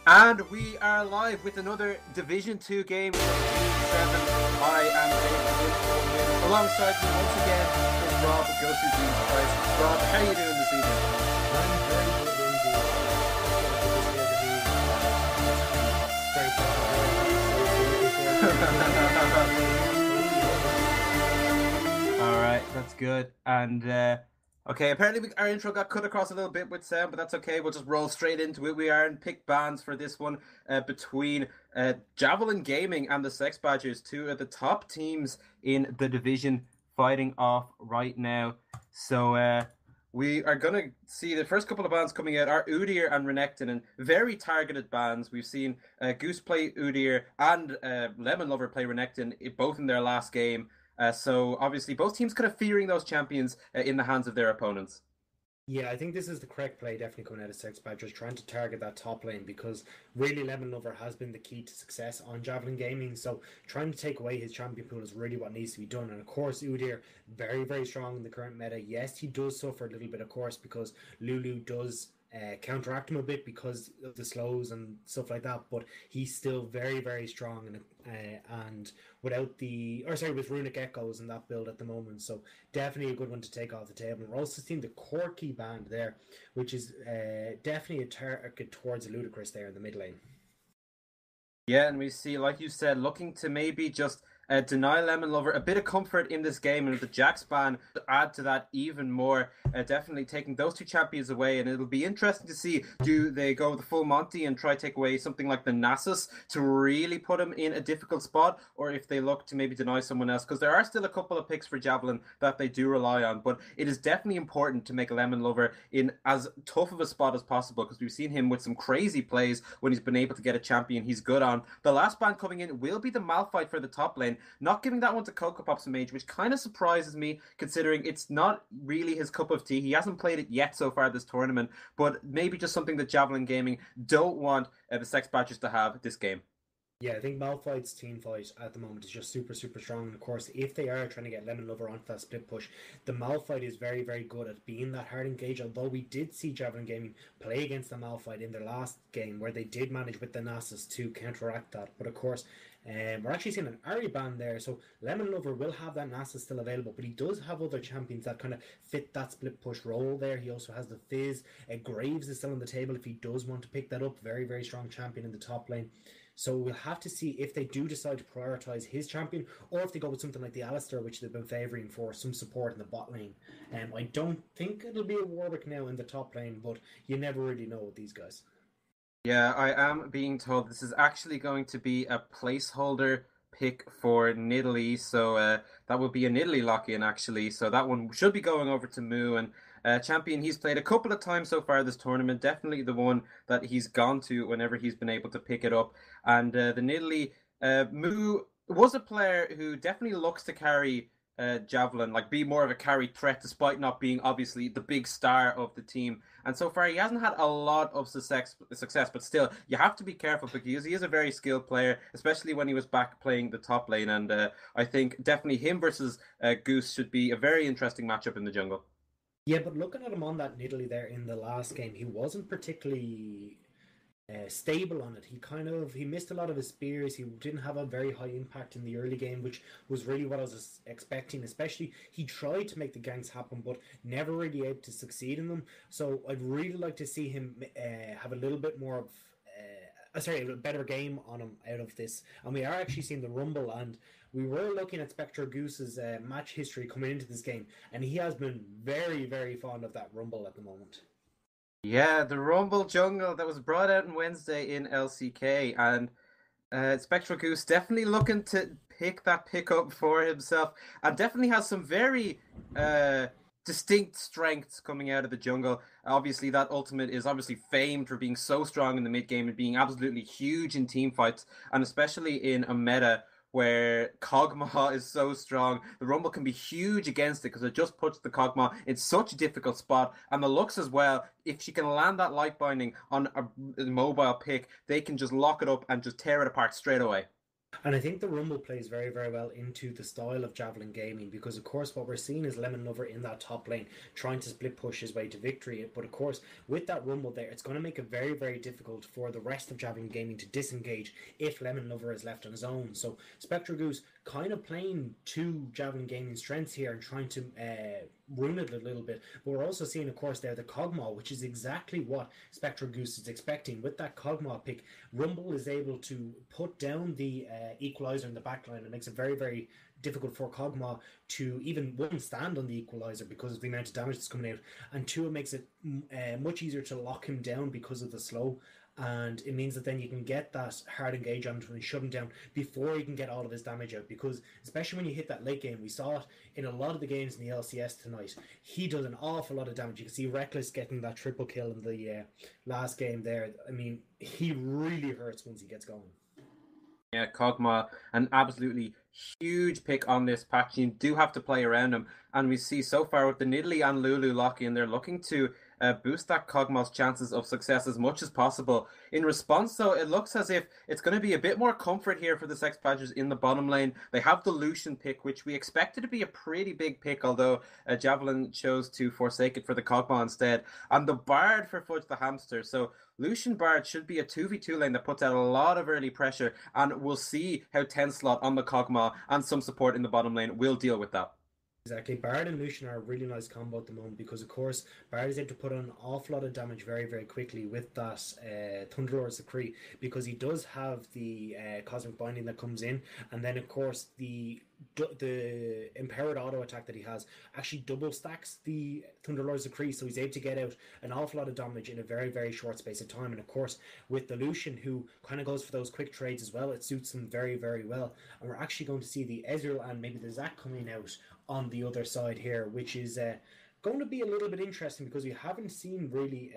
And we are live with another Division 2 game. I am David, alongside me once again is Rob, Go Through Jesus Christ. Rob, how are you doing this evening? I'm very good Alright, that's good. And okay, apparently our intro got cut across a little bit with sound, but that's okay. We'll just roll straight into it. We are in pick bands for this one between Javelin Gaming and the Sex Badgers, two of the top teams in the division fighting off right now. So we are going to see the first couple of bands coming out are Udyr and Renekton, and very targeted bands. We've seen Goose play Udyr and Lemon Lover play Renekton, both in their last game. So obviously both teams kind of fearing those champions in the hands of their opponents. Yeah, I think this is the correct play, definitely coming out of Sex Badgers, trying to target that top lane, because really Lemon Lover has been the key to success on Javelin Gaming, so trying to take away his champion pool is really what needs to be done. And of course Udyr, very, very strong in the current meta. Yes, he does suffer a little bit, of course, because Lulu does counteract him a bit because of the slows and stuff like that, but he's still very, very strong and without with Runic Echoes in that build at the moment, so definitely a good one to take off the table. And we're also seeing the Corky band there, which is definitely a target towards a Ludicrous there in the mid lane. Yeah, and we see, like you said, looking to maybe just deny Lemon Lover a bit of comfort in this game, and with the Jax ban to add to that even more, definitely taking those two champions away. And it'll be interesting to see, do they go the full Monty and try to take away something like the Nasus to really put him in a difficult spot, or if they look to maybe deny someone else, because there are still a couple of picks for Javelin that they do rely on. But it is definitely important to make Lemon Lover in as tough of a spot as possible, because we've seen him with some crazy plays when he's been able to get a champion he's good on. The last ban coming in will be the Malphite for the top lane. Not giving that one to Coco Pops Mage, which kind of surprises me, considering it's not really his cup of tea. He hasn't played it yet so far this tournament, but maybe just something that Javelin Gaming don't want the Sex Badgers to have this game. Yeah, I think Malphite's team fight at the moment is just super, super strong. And of course, if they are trying to get Lemon Lover onto that split push, the Malphite is very, very good at being that hard engage. Although we did see Javelin Gaming play against the Malphite in their last game, where they did manage with the Nasus to counteract that. But of course, we're actually seeing an Ahri ban there, so Lemon Lover will have that Nasus still available, but he does have other champions that kind of fit that split push role there. He also has the Fizz. Graves is still on the table if he does want to pick that up. Very, very strong champion in the top lane. So we'll have to see if they do decide to prioritise his champion, or if they go with something like the Alistar, which they've been favouring for some support in the bot lane. I don't think it'll be a Warwick now in the top lane, but you never really know with these guys. Yeah, I am being told this is actually going to be a placeholder pick for Nidalee, so that will be a Nidalee lock-in actually. So that one should be going over to Moo, and champion he's played a couple of times so far this tournament. Definitely the one that he's gone to whenever he's been able to pick it up. And the Nidalee Moo was a player who definitely looks to carry Javelin, like be more of a carry threat, despite not being obviously the big star of the team. And so far he hasn't had a lot of success, but still you have to be careful, because he is a very skilled player, especially when he was back playing the top lane. And I think definitely him versus Goose should be a very interesting matchup in the jungle. Yeah, but looking at him on that Nidalee there in the last game, he wasn't particularly stable on it. He missed a lot of his spears. He didn't have a very high impact in the early game, which was really what I was expecting. Especially, he tried to make the ganks happen, but never really able to succeed in them. So I'd really like to see him have a little bit more of a better game on him out of this. And we are actually seeing the Rumble, and we were looking at Spectre Goose's match history coming into this game, and he has been very, very fond of that Rumble at the moment. Yeah, the Rumble jungle that was brought out on Wednesday in LCK, and Spectral Goose definitely looking to pick that pick up for himself, and definitely has some very distinct strengths coming out of the jungle. Obviously, that ultimate is obviously famed for being so strong in the mid game and being absolutely huge in team fights, and especially in a meta where Kog'Maw is so strong. The Rumble can be huge against it, because it just puts the Kog'Maw in such a difficult spot. And the Lux as well, if she can land that light binding on a mobile pick, they can just lock it up and just tear it apart straight away. And I think the Rumble plays very, very well into the style of Javelin gaming because, of course, what we're seeing is Lemon Lover in that top lane trying to split push his way to victory. But, of course, with that Rumble there, it's going to make it very, very difficult for the rest of Javelin gaming to disengage if Lemon Lover is left on his own. So, Spectre Goose kind of playing to Javelin gaming's strengths here and trying to ruin it a little bit. But we're also seeing, of course, there the Kog'Maw, which is exactly what Spectre Goose is expecting. With that Kog'Maw pick, Rumble is able to put down the equalizer in the backline. It makes it very, very difficult for Kog'Maw to even one stand on the equalizer because of the amount of damage that's coming out, and two, it makes it much easier to lock him down because of the slow. And it means that then you can get that hard engage on him and shut him down before he can get all of his damage out. Because especially when you hit that late game, we saw it in a lot of the games in the LCS tonight. He does an awful lot of damage. You can see Reckless getting that triple kill in the last game there. I mean, he really hurts once he gets going. Yeah, Kog'Maw, an absolutely huge pick on this patch. You do have to play around him. And we see so far with the Nidalee and Lulu lock in, they're looking to boost that Kog'Maw's chances of success as much as possible. In response, though, it looks as if it's going to be a bit more comfort here for the Sex Badgers in the bottom lane. They have the Lucian pick, which we expected to be a pretty big pick, although Javelin chose to forsake it for the Kog'Maw instead. And the Bard for Fudge the Hamster. So Lucian Bard should be a 2v2 lane that puts out a lot of early pressure, and we'll see how 10 slot on the Kog'Maw and some support in the bottom lane will deal with that. Exactly. Bard and Lucian are a really nice combo at the moment because, of course, Bard is able to put on an awful lot of damage very, very quickly with that Thunderlord's Decree, because he does have the Cosmic Binding that comes in, and then, of course, the Empowered Auto Attack that he has actually double stacks the Thunderlord's Decree, so he's able to get out an awful lot of damage in a very, very short space of time. And, of course, with the Lucian, who kind of goes for those quick trades as well, it suits him very, very well. And we're actually going to see the Ezreal and maybe the Zac coming out on the other side here, which is going to be a little bit interesting because we haven't seen really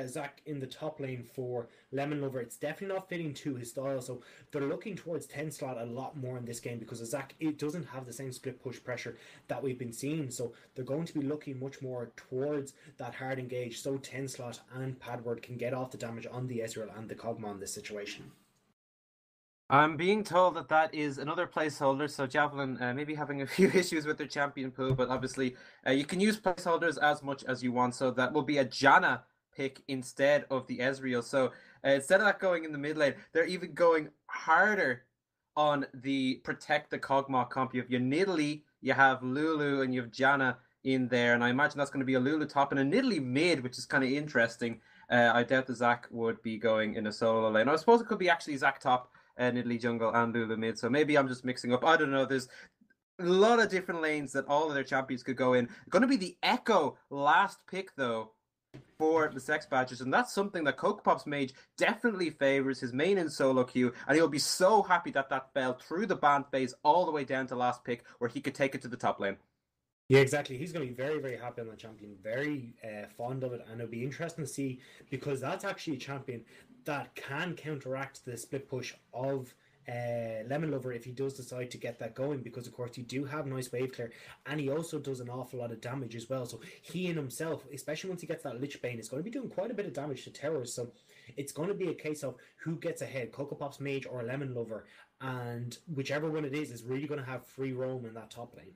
Zac in the top lane for Lemon Lover. It's definitely not fitting to his style, so they're looking towards 10 slot a lot more in this game because Zac, it doesn't have the same split push pressure that we've been seeing, so they're going to be looking much more towards that hard engage so 10 slot and Padward can get off the damage on the Ezreal and the Kog'Maw in this situation. I'm being told that that is another placeholder, so Javelin maybe having a few issues with their champion pool, but obviously you can use placeholders as much as you want, so that will be a Janna pick instead of the Ezreal. So instead of that going in the mid lane, they're even going harder on the protect the Kog'Maw comp. You have your Nidalee, you have Lulu, and you have Janna in there, and I imagine that's going to be a Lulu top and a Nidalee mid, which is kind of interesting. I doubt the Zac would be going in a solo lane. I suppose it could be actually Zac top, Nidalee jungle, and Lulu mid. So maybe I'm just mixing up. I don't know. There's a lot of different lanes that all of their champions could go in. Going to be the Echo last pick, though, for the Sex Badgers, and that's something that Cokepop's Mage definitely favors, his main in solo queue, and he'll be so happy that that fell through the ban phase all the way down to last pick, where he could take it to the top lane. Yeah, exactly. He's going to be very, very happy on that champion. Very fond of it, and it'll be interesting to see because that's actually a champion that can counteract the split push of Lemon Lover if he does decide to get that going, because of course you do have nice wave clear, and he also does an awful lot of damage as well. So he in himself, especially once he gets that Lich Bane, is going to be doing quite a bit of damage to towers. So it's going to be a case of who gets ahead, Cokepop's Mage or Lemon Lover, and whichever one it is really going to have free roam in that top lane.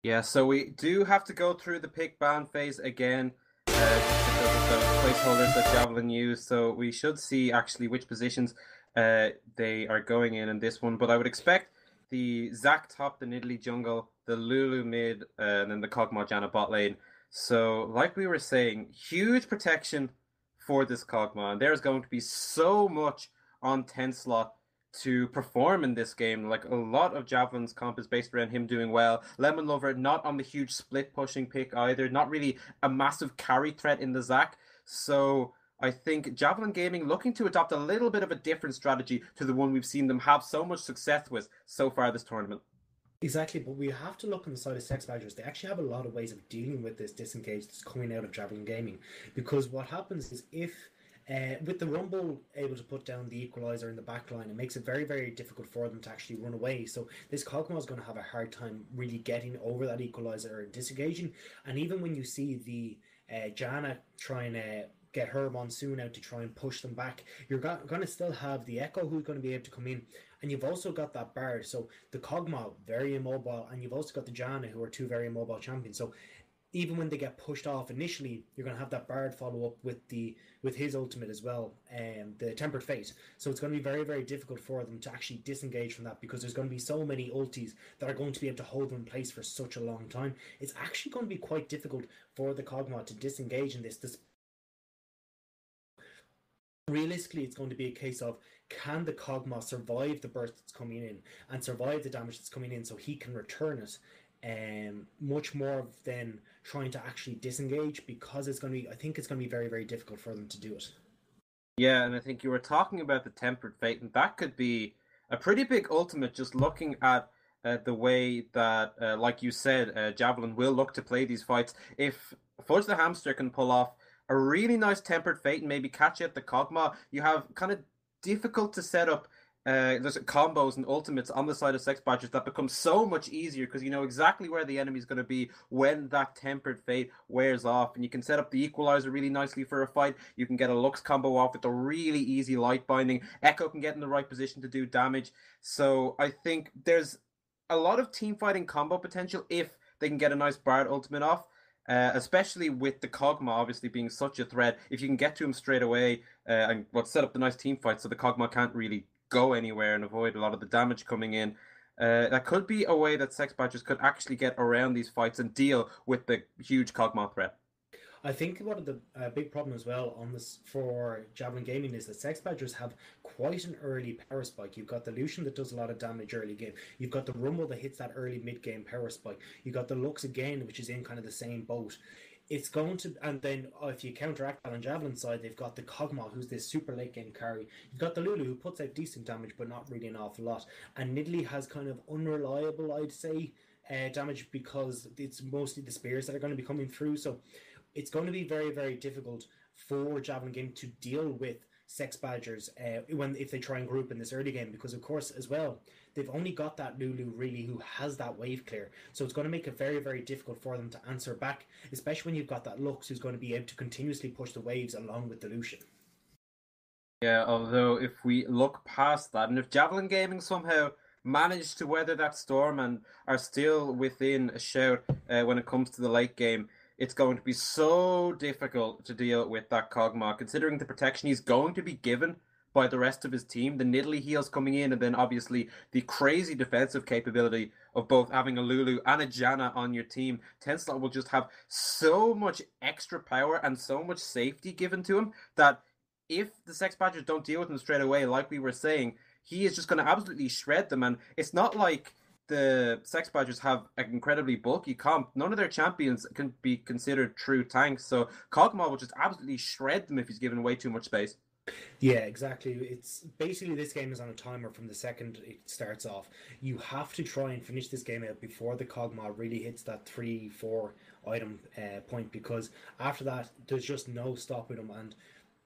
Yeah, so we do have to go through the pick ban phase again because of the placeholders that Javelin used. So we should see actually which positions they are going in this one. But I would expect the Zac top, the Nidalee jungle, the Lulu mid, and then the Kog'Maw Janna bot lane. So like we were saying, huge protection for this Kog'Maw. And there's going to be so much on 10 slot to perform in this game. Like a lot of Javelin's comp is based around him doing well. Lemon Lover not on the huge split pushing pick either. Not really a massive carry threat in the Zac. So I think Javelin Gaming looking to adopt a little bit of a different strategy to the one we've seen them have so much success with so far this tournament. Exactly, but we have to look on the side of Sex Badgers. They actually have a lot of ways of dealing with this disengage that's coming out of Javelin Gaming, because what happens is if with the Rumble able to put down the equalizer in the back line, it makes it very, very difficult for them to actually run away. So this Kog'Maw is going to have a hard time really getting over that equalizer or disengaging. And even when you see the Janna trying to get her Monsoon out to try and push them back. You're going to still have the Echo who's going to be able to come in, and you've also got that Bard. So the Kog'Maw, very immobile, and you've also got the Janna, who are two very immobile champions. So even when they get pushed off initially, you're going to have that Bard follow up with his ultimate as well, the Tempered Fate. So it's going to be very, very difficult for them to actually disengage from that, because there's going to be so many ultis that are going to be able to hold them in place for such a long time. It's actually going to be quite difficult for the Kog'Maw to disengage in this. Realistically, it's going to be a case of, can the Kog'Maw survive the burst that's coming in and survive the damage that's coming in so he can return it, much more than trying to actually disengage, because it's going to be, I think it's going to be very, very difficult for them to do it. Yeah, and I think you were talking about the Tempered Fate, and that could be a pretty big ultimate, just looking at the way that, like you said, Javelin will look to play these fights. If Fudge the Hamster can pull off a really nice Tempered Fate and maybe catch out the Kog'Maw, you have kind of difficult to set up there's combos and ultimates on the side of Sex Badgers that become so much easier, because you know exactly where the enemy's going to be when that Tempered Fate wears off, and you can set up the Equalizer really nicely for a fight. You can get a Lux combo off with a really easy light binding. Echo can get in the right position to do damage. So I think there's a lot of team fighting combo potential if they can get a nice Bard ultimate off. Especially with the Kog'Maw obviously being such a threat, if you can get to him straight away and set up the nice team fight so the Kog'Maw can't really go anywhere and avoid a lot of the damage coming in, that could be a way that Sex Badgers could actually get around these fights and deal with the huge Kog'Maw threat. I think one of the big problem as well on this for Javelin Gaming is that Sex Badgers have quite an early power spike. You've got the Lucian that does a lot of damage early game. You've got the Rumble that hits that early mid game power spike. You've got the Lux again, which is in kind of the same boat. It's going to, and then if you counteract that on Javelin side, they've got the Kog'Maw, who's this super late game carry. You've got the Lulu, who puts out decent damage, but not really an awful lot. And Nidalee has kind of unreliable, I'd say, damage, because it's mostly the spears that are going to be coming through. So it's going to be very, very difficult for Javelin Game to deal with Sex Badgers if they try and group in this early game, because of course as well they've only got that Lulu really who has that wave clear, so it's going to make it very, very difficult for them to answer back, especially when you've got that Lux who's going to be able to continuously push the waves along with the Lucian. Yeah, although if we look past that, and if Javelin Gaming somehow manage to weather that storm and are still within a shout when it comes to the late game, it's going to be so difficult to deal with that Kog'Maw, considering the protection he's going to be given by the rest of his team. The Nidalee heals coming in, and then obviously the crazy defensive capability of both having a Lulu and a Janna on your team. Tenslot will just have so much extra power and so much safety given to him that if the Sex Badgers don't deal with him straight away, like we were saying, he is just going to absolutely shred them. And it's not like the Sex Badgers have an incredibly bulky comp. None of their champions can be considered true tanks, so Kog'Maw will just absolutely shred them if he's given way too much space. Yeah, exactly. It's basically, this game is on a timer from the second it starts off. You have to try and finish this game out before the Kog'Maw really hits that 3-4 item point, because after that there's just no stopping them. And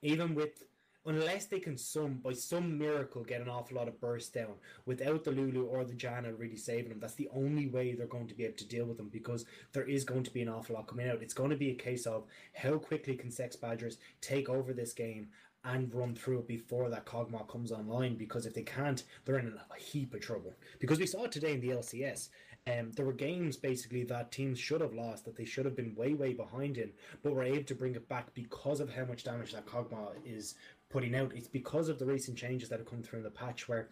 even with, unless they can by some miracle get an awful lot of burst down without the Lulu or the Janna really saving them, that's the only way they're going to be able to deal with them, because there is going to be an awful lot coming out. It's going to be a case of how quickly can Sex Badgers take over this game and run through it before that Kog'Maw comes online, because if they can't, they're in a heap of trouble. Because we saw it today in the LCS. There were games basically that teams should have lost, that they should have been way, way behind in, but were able to bring it back because of how much damage that Kog'Maw is putting out. It's because of the recent changes that have come through in the patch, where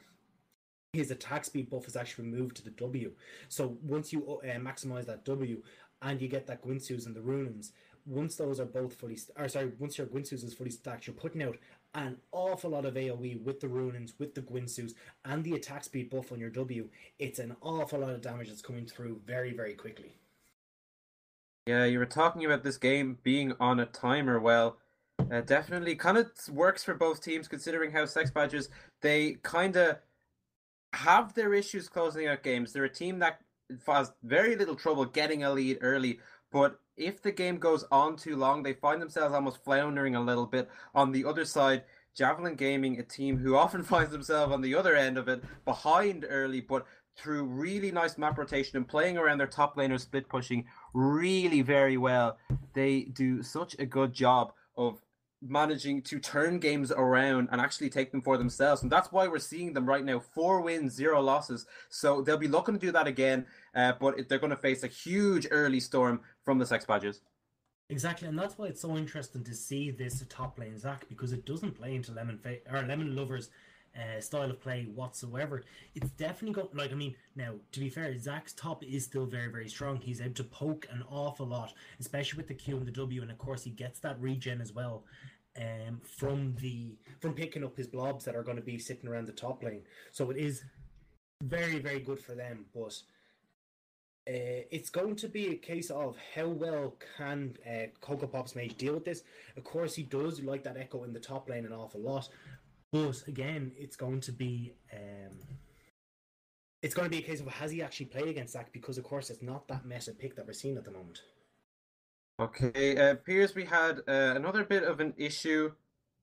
his attack speed buff is actually moved to the W. So once you maximize that W and you get that Gwynsu's and the Runins, once those are both once your Gwynsu's is fully stacked, you're putting out an awful lot of AoE with the Runins, with the Gwynsu's, and the attack speed buff on your W. It's an awful lot of damage that's coming through very, very quickly. Yeah, you were talking about this game being on a timer. Well, definitely kind of works for both teams, considering how Sex Badgers, they kind of have their issues closing out games. They're a team that has very little trouble getting a lead early, but if the game goes on too long, they find themselves almost floundering a little bit. On the other side, Javelin Gaming, a team who often finds themselves on the other end of it, behind early, but through really nice map rotation and playing around their top laner split pushing really very well, they do such a good job of managing to turn games around and actually take them for themselves. And that's why we're seeing them right now 4 wins, 0 losses. So they'll be looking to do that again, but they're going to face a huge early storm from the Sex Badges. Exactly, and that's why it's so interesting to see this top lane Zac, because it doesn't play into Lemon Lovers' style of play whatsoever. It's definitely got, like, I mean, now to be fair, Zac's top is still very very strong. He's able to poke an awful lot, especially with the Q and the W, and of course he gets that regen as well. From picking up his blobs that are going to be sitting around the top lane, so it is very very good for them. But it's going to be a case of how well can Cocoa Pops Mage deal with this. Of course, he does like that Echo in the top lane an awful lot, but again, it's going to be a case of has he actually played against Zac, because of course it's not that meta pick that we're seeing at the moment. Okay, appears we had another bit of an issue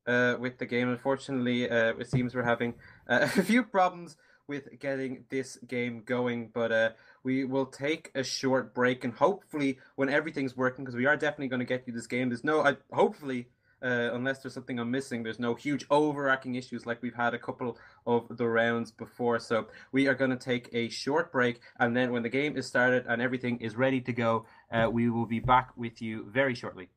with the game. Unfortunately, it seems we're having a few problems with getting this game going, but we will take a short break, and hopefully, when everything's working, because we are definitely going to get you this game. There's no, hopefully, unless there's something I'm missing, there's no huge overarching issues like we've had a couple of the rounds before. So we are going to take a short break, and then when the game is started and everything is ready to go, we will be back with you very shortly.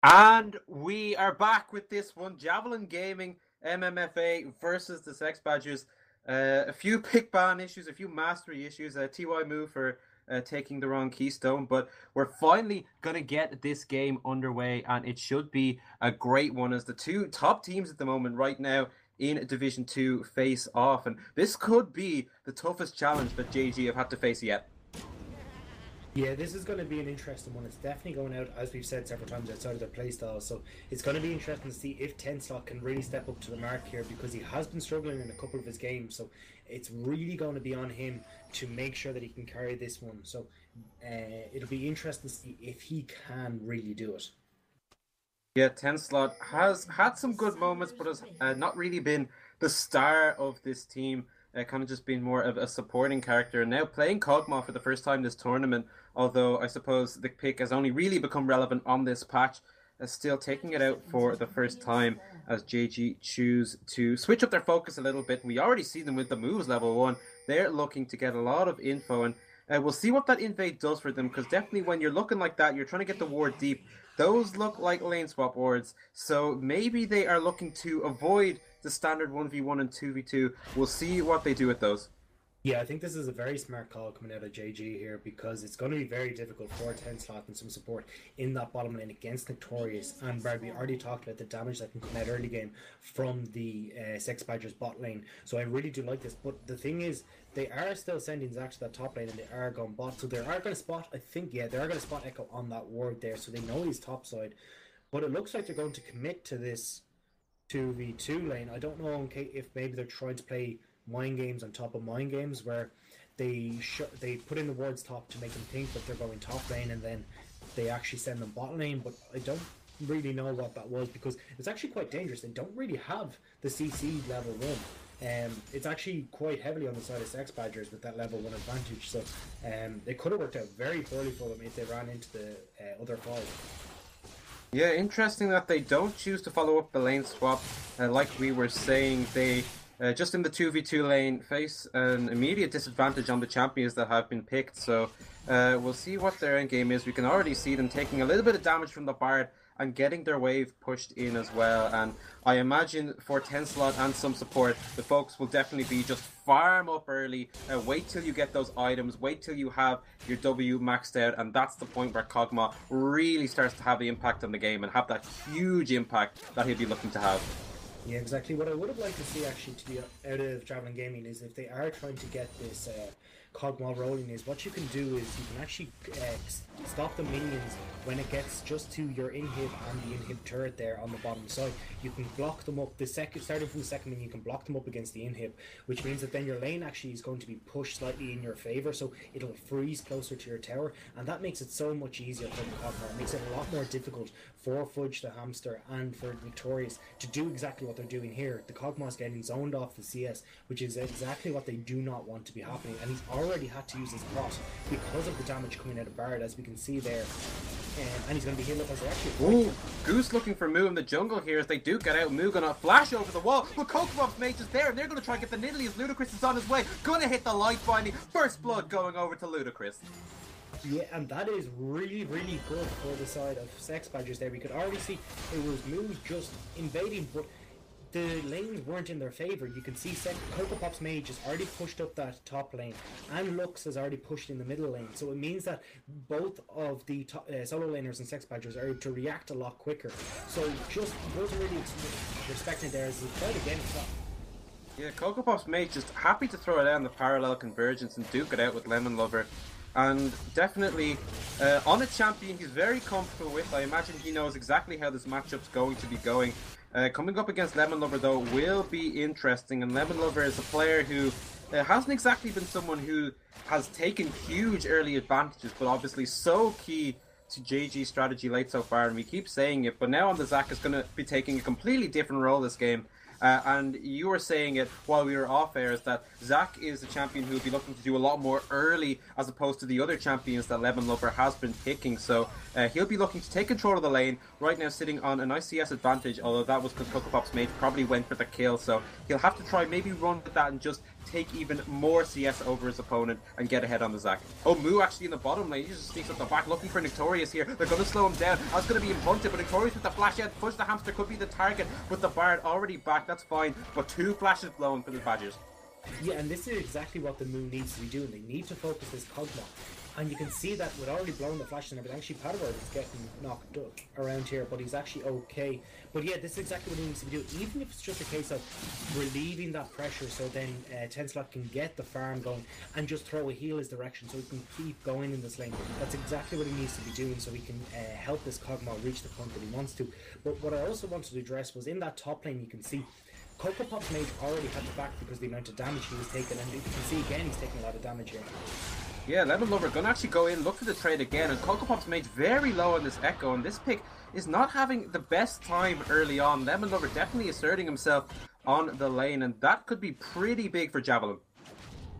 And we are back with this one. Javelin Gaming, MMFA versus the Sex Badgers. A few pick ban issues, a few mastery issues. TY move for taking the wrong keystone. But we're finally going to get this game underway. And it should be a great one as the two top teams at the moment right now in Division 2 face off. And this could be the toughest challenge that JG have had to face yet. Yeah, this is going to be an interesting one. It's definitely going out, as we've said several times, outside of their playstyle. So it's going to be interesting to see if Tenslot can really step up to the mark here, because he has been struggling in a couple of his games. So it's really going to be on him to make sure that he can carry this one. So it'll be interesting to see if he can really do it. Yeah, Tenslot has had some good moments, but has not really been the star of this team. Kind of just being more of a supporting character. And now playing Kog'Maw for the first time this tournament, although I suppose the pick has only really become relevant on this patch, still taking it out for the first time as JG choose to switch up their focus a little bit. We already see them with the moves level 1. They're looking to get a lot of info, and we'll see what that invade does for them, because definitely when you're looking like that, you're trying to get the ward deep. Those look like lane swap wards, so maybe they are looking to avoid the standard 1v1 and 2v2. We'll see what they do with those. Yeah, I think this is a very smart call coming out of JG here, because it's going to be very difficult for Tenslot and some support in that bottom lane against Notorious. And Brad, we already talked about the damage that can come out early game from the Sex Badgers bot lane. So I really do like this. But the thing is, they are still sending Zac to that top lane, and they are going bot. So they are going to spot, I think, yeah, they are going to spot Echo on that ward there. So they know he's top side. But it looks like they're going to commit to this 2v2 lane. I don't know if maybe they're trying to play mind games on top of mind games, where they put in the wards top to make them think that they're going top lane, and then they actually send them bot lane. But I don't really know what that was, because it's actually quite dangerous. They don't really have the CC level 1. It's actually quite heavily on the side of Sex Badgers with that level 1 advantage. So it could have worked out very poorly for them if they ran into the other 5. Yeah, interesting that they don't choose to follow up the lane swap. Like we were saying, they just in the 2v2 lane face an immediate disadvantage on the champions that have been picked. So we'll see what their endgame is. We can already see them taking a little bit of damage from the Bard and getting their wave pushed in as well. And I imagine for Tenslot and some support, the focus will definitely be just farm up early, wait till you get those items, wait till you have your W maxed out, and that's the point where Kog'Maw really starts to have the impact on the game and have that huge impact that he'll be looking to have. Yeah, exactly. What I would have liked to see actually to be out of Javelin Gaming is, if they are trying to get this Kog'Maw rolling, is what you can do is you can actually stop the minions when it gets just to your inhib and the inhib turret there on the bottom side. You can block them up. Starting from the second minion, you can block them up against the inhib, which means that then your lane actually is going to be pushed slightly in your favor, so it'll freeze closer to your tower, and that makes it so much easier for the Kog'Maw. It makes it a lot more difficult for Fudge the Hamster and for Notorious to do exactly what they're doing here. The Kog'Maw's getting zoned off the CS, which is exactly what they do not want to be happening, and he's already had to use his prot because of the damage coming out of Bard, as we can see there. And he's going to be healed up as they actually... Ooh, Goose looking for Moo in the jungle here as they do get out. Moo gonna flash over the wall, but Kog'Maw's mage is there, and they're going to try and get the Nidalee as Ludacris is on his way. Gonna hit the light binding. First blood going over to Ludacris. Yeah, and that is really, really good for the side of Sex Badgers there. We could already see it was Moo just invading, but the lanes weren't in their favour. You can see Cocoa Pop's mage has already pushed up that top lane, and Lux has already pushed in the middle lane. So it means that both of the solo laners and Sex Badgers are able to react a lot quicker. So just wasn't really respecting there as he tried again. Yeah, Cocoa Pop's mage just happy to throw it down the parallel convergence and duke it out with Lemon Lover. And definitely on a champion he's very comfortable with. I imagine he knows exactly how this matchup's going to be going. Coming up against Lemon Lover, though, will be interesting. And Lemon Lover is a player who hasn't exactly been someone who has taken huge early advantages, but obviously so key to JG's strategy late so far. And we keep saying it, but now on the Zac is going to be taking a completely different role this game. And you were saying it while we were off air, is that Zac is the champion who will be looking to do a lot more early as opposed to the other champions that Lemon Lover has been picking. So he'll be looking to take control of the lane, right now sitting on a nice CS advantage, although that was because Coco Pop's mate probably went for the kill. So he'll have to try maybe run with that and just take even more CS over his opponent and get ahead on the Zac. Oh, Moo actually in the bottom lane. He just sneaks up the back looking for Notorious here. They're going to slow him down. That's going to be him hunted, but Notorious with the flash out. Fudge the Hamster could be the target, with the Bard already back. That's fine, but 2 flashes blown for the Badgers. Yeah, and this is exactly what the Moo needs to be doing. They need to focus this Cogma. And you can see that with already blowing the flashes and everything, actually Padward is getting knocked up around here, but he's actually okay. But yeah, this is exactly what he needs to be doing, even if it's just a case of relieving that pressure so then Tenslot can get the farm going and just throw a heal his direction so he can keep going in this lane. That's exactly what he needs to be doing so he can help this Cogma reach the point that he wants to. But what I also wanted to address was in that top lane you can see Coco Pop's mage already had the back because of the amount of damage he was taking, and you can see again he's taking a lot of damage here. Yeah, Lemon Lover gonna actually go in, look for the trade again, and Coco Pop's mage very low on this Echo, and this pick is not having the best time early on. Lemon Lover definitely asserting himself on the lane, and that could be pretty big for Javelin.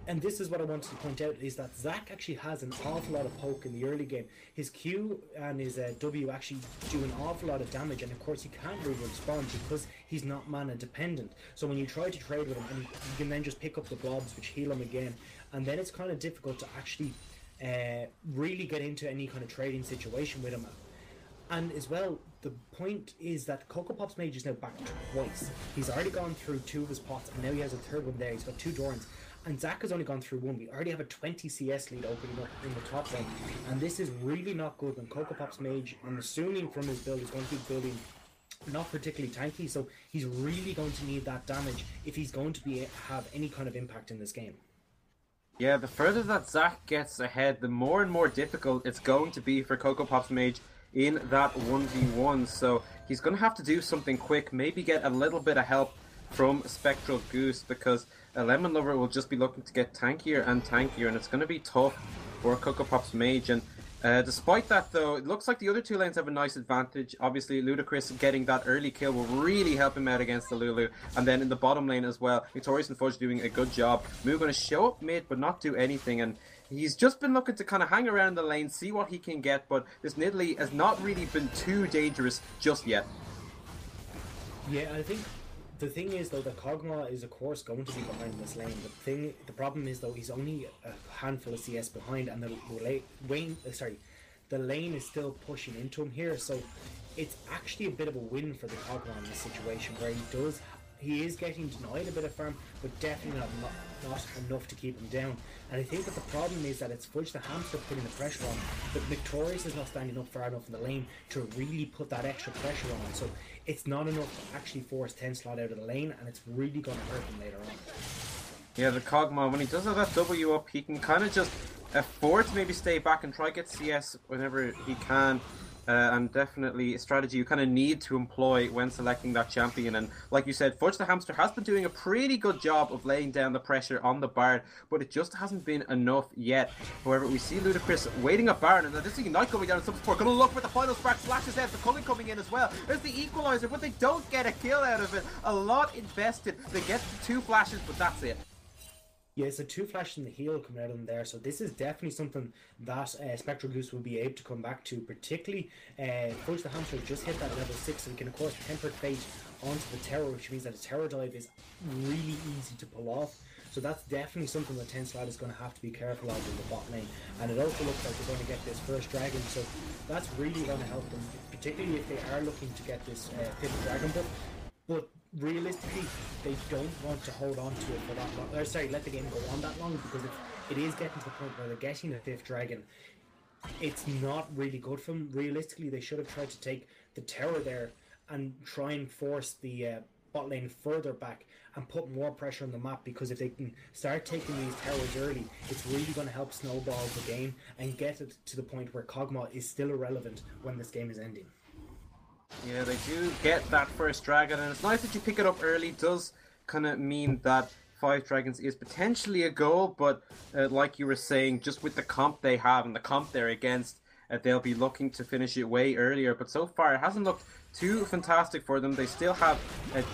And this is what I wanted to point out, is that Zac actually has an awful lot of poke in the early game. His Q and his W actually do an awful lot of damage, and of course he can't really respond because he's not mana dependent. So when you try to trade with him, and you can then just pick up the blobs which heal him again, and then it's kind of difficult to actually really get into any kind of trading situation with him. And as well, the point is that Coco Pop's mage is now back twice. He's already gone through 2 of his pots, and now he has a third one there. He's got 2 Dorans. And Zac has only gone through 1. We already have a 20 CS lead opening up in the top lane. And this is really not good when Coco Pop's mage, I'm assuming from his build, is going to be building not particularly tanky. So he's really going to need that damage if he's going to have any kind of impact in this game. Yeah, the further that Zac gets ahead, the more and more difficult it's going to be for Coco Pop's mage in that 1v1. So he's going to have to do something quick, maybe get a little bit of help from Spectral Goose, because Lemon Lover will just be looking to get tankier and tankier, and it's going to be tough for Coco Pop's mage. And despite that, though, it looks like the other 2 lanes have a nice advantage. Obviously, Ludacris getting that early kill will really help him out against the Lulu. And then in the bottom lane as well, Victorious and Fudge doing a good job. Moo going to show up mid, but not do anything. And he's just been looking to kind of hang around the lane, see what he can get. But this Nidalee has not really been too dangerous just yet. Yeah, I think the thing is, though, that Kog'Maw is, of course, going to be behind this lane. The problem is, though, he's only a handful of CS behind, and the lane is still pushing into him here. So it's actually a bit of a win for the Kog'Maw in this situation, where he is getting denied a bit of farm, but definitely not enough to keep him down. And I think that the problem is that it's Fudge the Hamster putting the pressure on, but Victorious is not standing up far enough in the lane to really put that extra pressure on. So it's not enough to actually force Tenslot out of the lane, and it's really going to hurt him later on. Yeah, the Kog'Maw, when he does have that W up, he can kind of just afford to maybe stay back and try get CS whenever he can. And definitely a strategy you kind of need to employ when selecting that champion. And like you said, Fudge the Hamster has been doing a pretty good job of laying down the pressure on the Bard, but it just hasn't been enough yet. However, we see Ludacris waiting up Baron, and this is Ignite going down in some support. Going to look for the final spark, flashes out, the Culling coming in as well. There's the Equalizer, but they don't get a kill out of it. A lot invested. They get the 2 flashes, but that's it. Yeah, so 2 flashes in the heal coming out of them there. So this is definitely something that Spectral Goose will be able to come back to. Particularly, Fudge the Hamster just hit that level 6, so he can, of course, Tempered Fate onto the tower, which means that a tower dive is really easy to pull off. So that's definitely something that Tenslot is going to have to be careful of in the bot lane. And it also looks like they're going to get this first dragon, so that's really going to help them, particularly if they are looking to get this 5th dragon buff. But realistically, they don't want to hold on to it for that long. Or sorry, let the game go on that long, because it is getting to the point where they're getting a 5th dragon. It's not really good for them. Realistically, they should have tried to take the tower there and try and force the bot lane further back and put more pressure on the map, because if they can start taking these towers early, it's really going to help snowball the game and get it to the point where Kog'Maw is still irrelevant when this game is ending. Yeah, they do get that first dragon, and it's nice that you pick it up early. Does kind of mean that 5 dragons is potentially a goal, but like you were saying, just with the comp they have and the comp they're against, they'll be looking to finish it way earlier. But so far, it hasn't looked too fantastic for them. They still have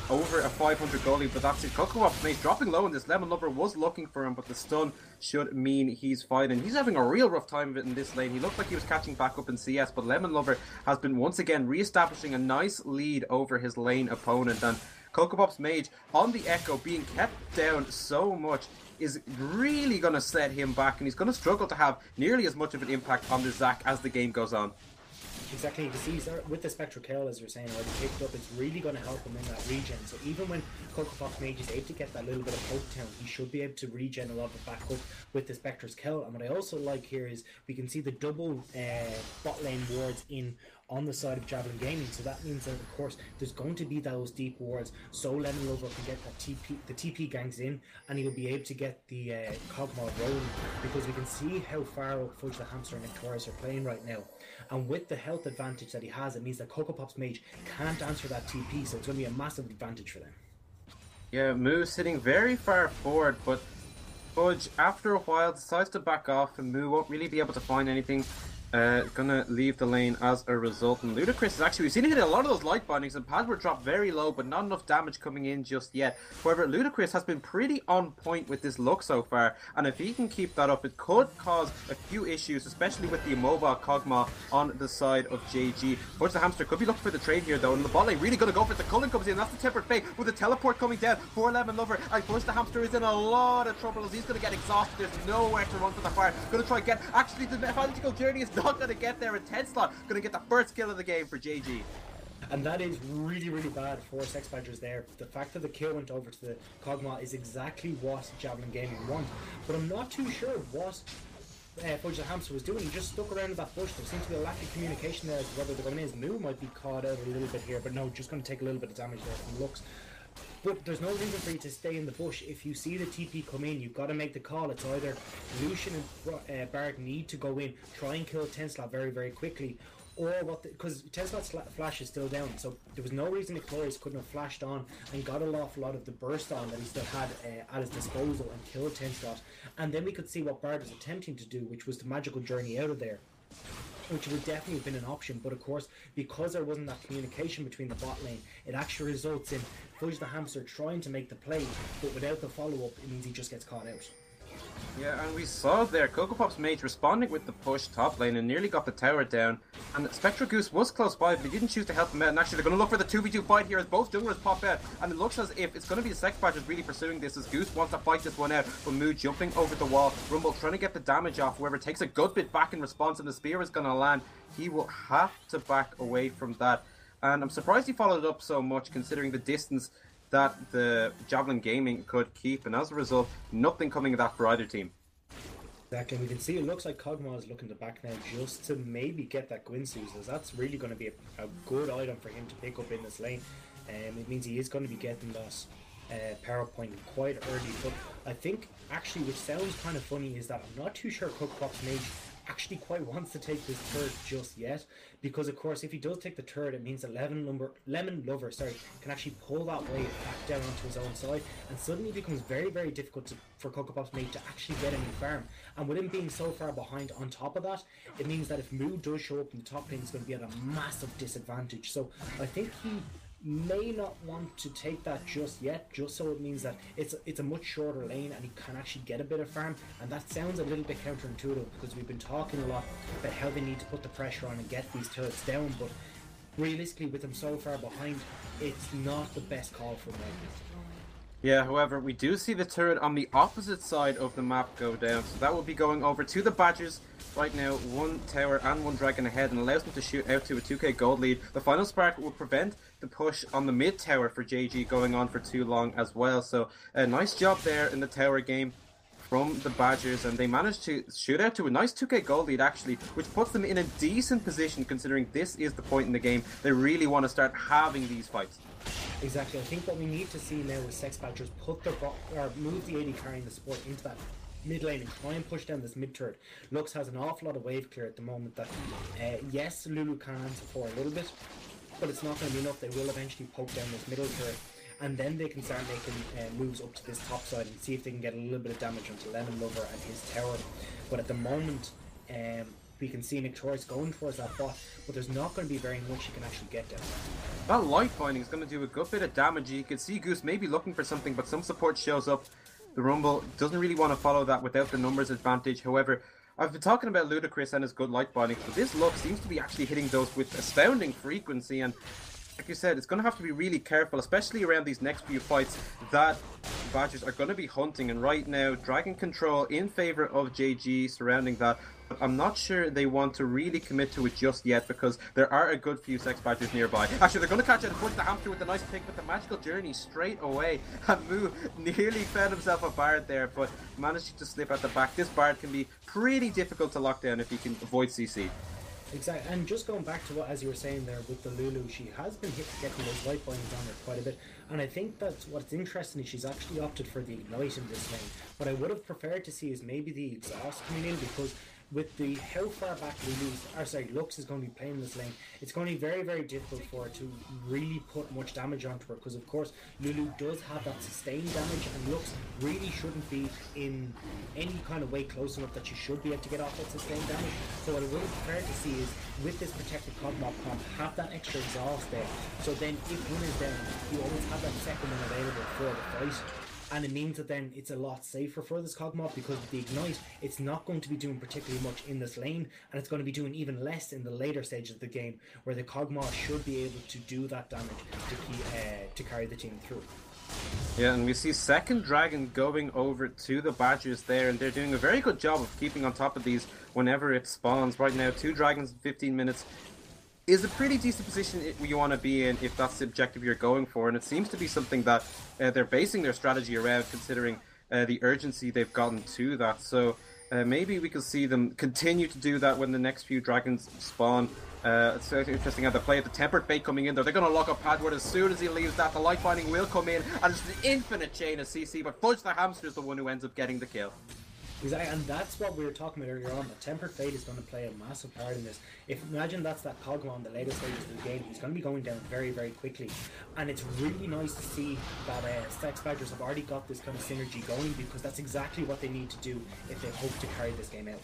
over a 500 goal lead, but that's it. Kokopop's Mage dropping low in this. Lemon Lover was looking for him, but the stun should mean he's fighting. He's having a real rough time of it in this lane. He looked like he was catching back up in CS, but Lemon Lover has been once again re-establishing a nice lead over his lane opponent. And Kokopop's Mage on the Echo being kept down so much is really going to set him back, and he's going to struggle to have nearly as much of an impact on the Zac as the game goes on. Exactly, you can see with the Spectral Kill, as you're saying, already picked up, it's really going to help him in that regen. So even when Kokopop's Mage is able to get that little bit of poke down, he should be able to regen a lot of it back up with the Spectre's Kill. And what I also like here is we can see the double bot lane wards in on the side of Javelin Gaming, so that means that of course there's going to be those deep wards, so Lemon Lover can get that the TP gangs in, and he'll be able to get the Kog'Maw rolling, because we can see how far up Fudge the Hamster and Victorious are playing right now. And with the health advantage that he has, it means that Kokopop's Mage can't answer that TP, so it's going to be a massive advantage for them. Yeah, Moo sitting very far forward, but Fudge, after a while, decides to back off, and Moo won't really be able to find anything. Gonna leave the lane as a result. And Ludacris is actually, we've seen him hit a lot of those light bindings, and Padward dropped very low, but not enough damage coming in just yet. However, Ludacris has been pretty on point with this look so far, and if he can keep that up, it could cause a few issues, especially with the immobile Kog'Maw on the side of JG. Fudge the Hamster could be looking for the trade here though, and the bot lane really gonna go for it. The Cullen comes in, that's the Tempered Fate with the teleport coming down for Lemon Lover, and Fudge the Hamster is in a lot of trouble as he's gonna get exhausted. There's nowhere to run for the fire. Gonna try get, actually the mythological journey is not gonna get there. Tenslot gonna get the first kill of the game for JG. And that is really, really bad for Sex Badgers there. The fact that the kill went over to the Kog'Maw is exactly what Javelin Gaming want. But I'm not too sure what Fudge the Hamster was doing. He just stuck around in that bush. There seems to be a lack of communication there as to whether they're going in. His Moo might be caught out a little bit here, but no, just going to take a little bit of damage there from looks. But there's no reason for you to stay in the bush. If you see the TP come in, you've got to make the call. It's either Lucian and Bard need to go in, try and kill Tenslot very, very quickly, or what, because Tenslot's flash is still down, so there was no reason Victorious couldn't have flashed on and got an awful lot of the burst on that he still had at his disposal and killed Tenslot. And then we could see what Bard was attempting to do, which was the magical journey out of there, which would definitely have been an option. But of course, because there wasn't that communication between the bot lane, it actually results in Fudge the Hamster trying to make the play, but without the follow-up, it means he just gets caught out. Yeah, and we saw there Kokopop's Mage responding with the push top lane and nearly got the tower down. And Spectral Goose was close by, but he didn't choose to help him out. And actually, they're going to look for the 2v2 fight here as both junglers pop out. And it looks as if it's going to be the Sex Badgers really pursuing this, as Goose wants to fight this one out. But Moo jumping over the wall. Rumble trying to get the damage off. Whoever takes a good bit back in response, and the spear is going to land. He will have to back away from that. And I'm surprised he followed up so much, considering the distance that the Javelin Gaming could keep. And as a result, nothing coming of that for either team. Exactly, we can see it looks like Kog'Maw is looking to back now just to maybe get that Gwynsu's, as that's really going to be a good item for him to pick up in this lane. It means he is going to be getting that power point quite early. But I think actually, which sounds kind of funny, is that I'm not too sure Kokopop's Mage actually quite wants to take this turret just yet, because of course if he does take the turret, it means that Lemon Lover can actually pull that wave back down onto his own side, and suddenly it becomes very, very difficult for Kokopop's Mage to actually get any farm. And with him being so far behind on top of that, it means that if Moo does show up in the top lane, he's going to be at a massive disadvantage. So I think he may not want to take that just yet, just so it means that it's a much shorter lane and he can actually get a bit of farm. And that sounds a little bit counterintuitive, because we've been talking a lot about how they need to put the pressure on and get these turrets down, but realistically with them so far behind, it's not the best call for them. Yeah, however, we do see the turret on the opposite side of the map go down, so that will be going over to the Badgers. Right now, one tower and one dragon ahead, and allows them to shoot out to a 2k gold lead. The final spark will prevent the push on the mid tower for JG going on for too long as well. So a nice job there in the tower game from the Badgers, and they managed to shoot out to a nice 2k gold lead actually, which puts them in a decent position considering this is the point in the game they really want to start having these fights. Exactly, I think what we need to see now is Sex Badgers put their move the AD carrying the support into that mid lane and try and push down this mid turret. Lux has an awful lot of wave clear at the moment that yes, Lulu can answer for a little bit, but it's not going to be enough. They will eventually poke down this middle turret, and then they can start making moves up to this top side and see if they can get a little bit of damage onto Lemon Lover and his tower. But at the moment, We can see Victorious going towards that bot, but there's not going to be very much he can actually get down there. That light binding is going to do a good bit of damage. You can see Goose maybe looking for something, but some support shows up. The Rumble doesn't really want to follow that without the numbers advantage. However, I've been talking about Ludacris and his good light binding, but this Lux seems to be actually hitting those with astounding frequency, and like you said, it's going to have to be really careful, especially around these next few fights that Badgers are going to be hunting. And right now, Dragon Control in favor of JG surrounding that. But I'm not sure they want to really commit to it just yet, because there are a good few Sex Badgers nearby. Actually, they're going to catch it and push the hamster with a nice pick with the Magical Journey straight away. And Moo nearly found himself a Bard there, but managed to slip at the back. This Bard can be pretty difficult to lock down if he can avoid CC. Exactly, and just going back to what, as you were saying there with the Lulu, she has been getting those light bindings on her quite a bit, and I think that's what's interesting is she's actually opted for the Ignite in this lane. What I would have preferred to see is maybe the Exhaust coming in, because with the how far back Lux is going to be playing this lane, it's going to be very, very difficult for her to really put much damage onto her, because of course Lulu does have that sustained damage, and Lux really shouldn't be in any kind of way close enough that she should be able to get off that sustained damage. So what I would have preferred to see is with this protected Cogmop comp, have that extra exhaust there, so then if one is down, you always have that second one available for the fight. And it means that then it's a lot safer for this Cogmop, because with the Ignite, it's not going to be doing particularly much in this lane, and it's going to be doing even less in the later stages of the game, where the Cogmop should be able to do that damage to carry the team through. Yeah, and we see second Dragon going over to the Badgers there, and they're doing a very good job of keeping on top of these whenever it spawns. Right now, 2 Dragons in 15 minutes is a pretty decent position you want to be in if that's the objective you're going for, and it seems to be something that they're basing their strategy around, considering the urgency they've gotten to that. So maybe we could see them continue to do that when the next few Dragons spawn. It's interesting how they play the Tempered Fate coming in there. They're going to lock up Padward as soon as he leaves that. The Light Binding will come in, and it's an infinite chain of CC, but Fudge the Hamster is the one who ends up getting the kill. Exactly, and that's what we were talking about earlier on. The Tempered Fate is going to play a massive part in this. Imagine that's that Cogmon in the later stages of the game. He's going to be going down very, very quickly. And it's really nice to see that Sex Badgers have already got this kind of synergy going, because that's exactly what they need to do if they hope to carry this game out.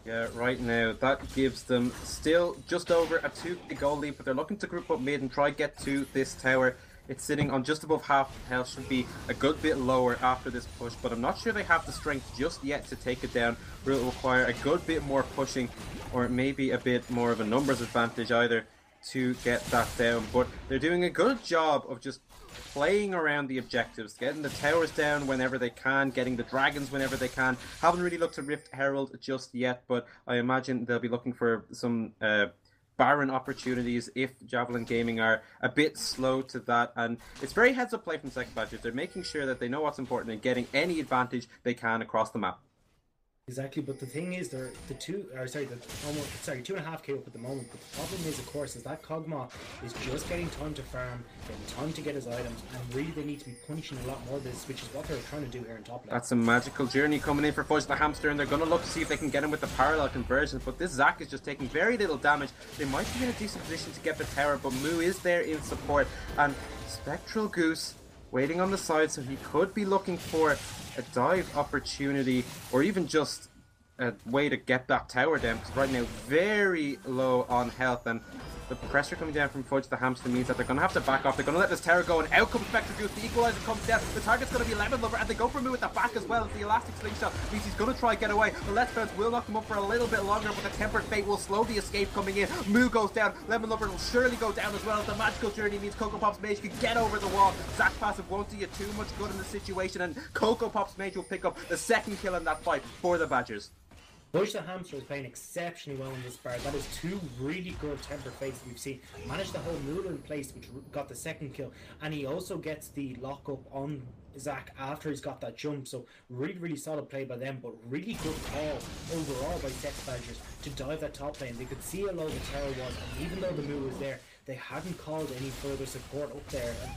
Yeah, right now, that gives them still just over a 2 goal lead, but they're looking to group up mid and try get to this tower. It's sitting on just above half health, should be a good bit lower after this push, but I'm not sure they have the strength just yet to take it down. It will require a good bit more pushing, or maybe a bit more of a numbers advantage either, to get that down. But they're doing a good job of just playing around the objectives, getting the towers down whenever they can, getting the dragons whenever they can. Haven't really looked to Rift Herald just yet, but I imagine they'll be looking for some Baron opportunities if Javelin Gaming are a bit slow to that. And it's very heads up play from Sex Badgers. They're making sure that they know what's important and getting any advantage they can across the map. Exactly, but the thing is, they're 2.5k up at the moment. But the problem is, of course, is that Cogma is just getting time to farm, getting time to get his items, and really they need to be punishing a lot more of this, which is what they're trying to do here in top lane. That's a Magical Journey coming in for Fudge the Hamster, and they're going to look to see if they can get him with the parallel conversions. But this Zac is just taking very little damage. They might be in a decent position to get the tower, but Moo is there in support, and Spectral Goose waiting on the side, so he could be looking for a dive opportunity, or even just a way to get that tower down, because right now very low on health, and the pressure coming down from Fudge the Hamster means that they're going to have to back off. They're going to let this tower go, and out comes Spectre Goose. The equalizer comes down. The target's going to be Lemon Lover, and they go for Moo with the back as well. The elastic slingshot means he's going to try and get away. The Let's Bounce will knock him up for a little bit longer, but the Tempered Fate will slow the escape coming in. Moo goes down. Lemon Lover will surely go down as well. The Magical Journey means Cocoa Pop's Mage can get over the wall. Zac passive won't do you too much good in the situation, and Cocoa Pop's Mage will pick up the second kill in that fight for the Badgers. Fudge the Hamster is playing exceptionally well in this bar. That is 2 really good Tempered Fates that we've seen. Managed to hold Noodle in place, which got the second kill, and he also gets the lock up on Zac after he's got that jump. So really, really solid play by them, but really good call overall by Sex Badgers to dive that top lane. They could see how low the tower was, and even though the move was there, they hadn't called any further support up there. And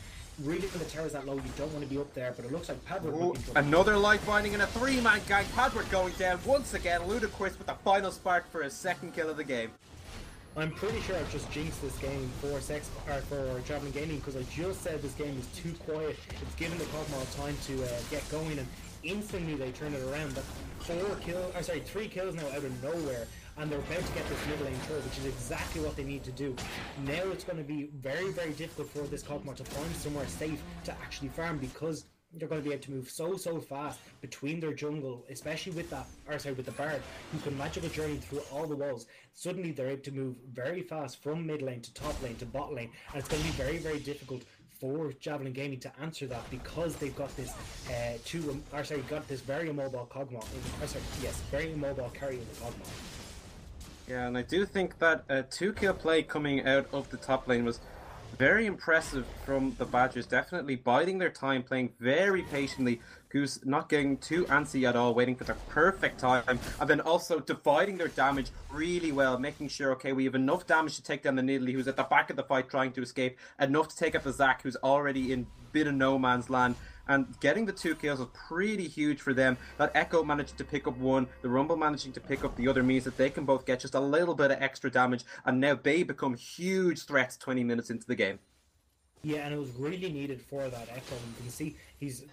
really, when the tower's that low, you don't want to be up there, but it looks like Padward. Another light binding and a 3-man gang. Padward going down once again. Ludacris with the final spark for his second kill of the game. I'm pretty sure I've just jinxed this game for Javelin Gaming, because I just said this game is too quiet. It's given the Cogmore time to get going, and instantly they turn it around. But 3 kills now out of nowhere, and they're about to get this mid lane turret, which is exactly what they need to do. Now it's going to be very, very difficult for this Kog'Maw to find somewhere safe to actually farm, because they're going to be able to move so fast between their jungle, especially with with the Bard, who can magical journey through all the walls. Suddenly they're able to move very fast from mid lane to top lane to bot lane, and it's going to be very, very difficult for Javelin Gaming to answer that, because they've got this got this very immobile Kog'Maw. Very immobile carry in the Kog'Maw. Yeah, and I do think that a 2-kill play coming out of the top lane was very impressive from the Badgers. Definitely biding their time, playing very patiently. Goose not getting too antsy at all, waiting for the perfect time, and then also dividing their damage really well, making sure, okay, we have enough damage to take down the Nidalee, who's at the back of the fight trying to escape, enough to take up the Zac, who's already in bit of no man's land. And getting the 2 kills was pretty huge for them. That Echo managed to pick up one, the Rumble managing to pick up the other means that they can both get just a little bit of extra damage, and now they become huge threats 20 minutes into the game. Yeah, and it was really needed for that Echo. You can see he's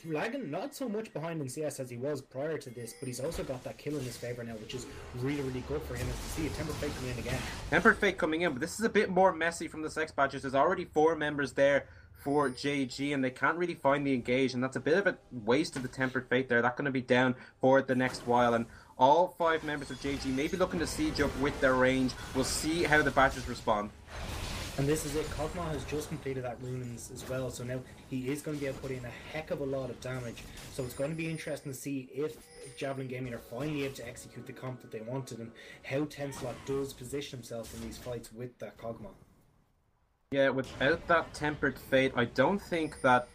lagging not so much behind in CS as he was prior to this, but he's also got that kill in his favour now, which is really, really good for him. As you see, a Tempered Fate coming in again. Tempered Fate coming in, but this is a bit more messy from the Sex Badgers. There's already 4 members there for JG, and they can't really find the engage, and that's a bit of a waste of the Tempered Fate there. That's going to be down for the next while, and all 5 members of JG may be looking to siege up with their range. We'll see how the Badgers respond. And this is it. Kog'Maw has just completed that runes as well, so now he is going to be able to put in a heck of a lot of damage. So it's going to be interesting to see if Javelin Gaming are finally able to execute the comp that they wanted, and how Tenslot does position himself in these fights with that Kog'Maw. Yeah, without that Tempered Fate, I don't think that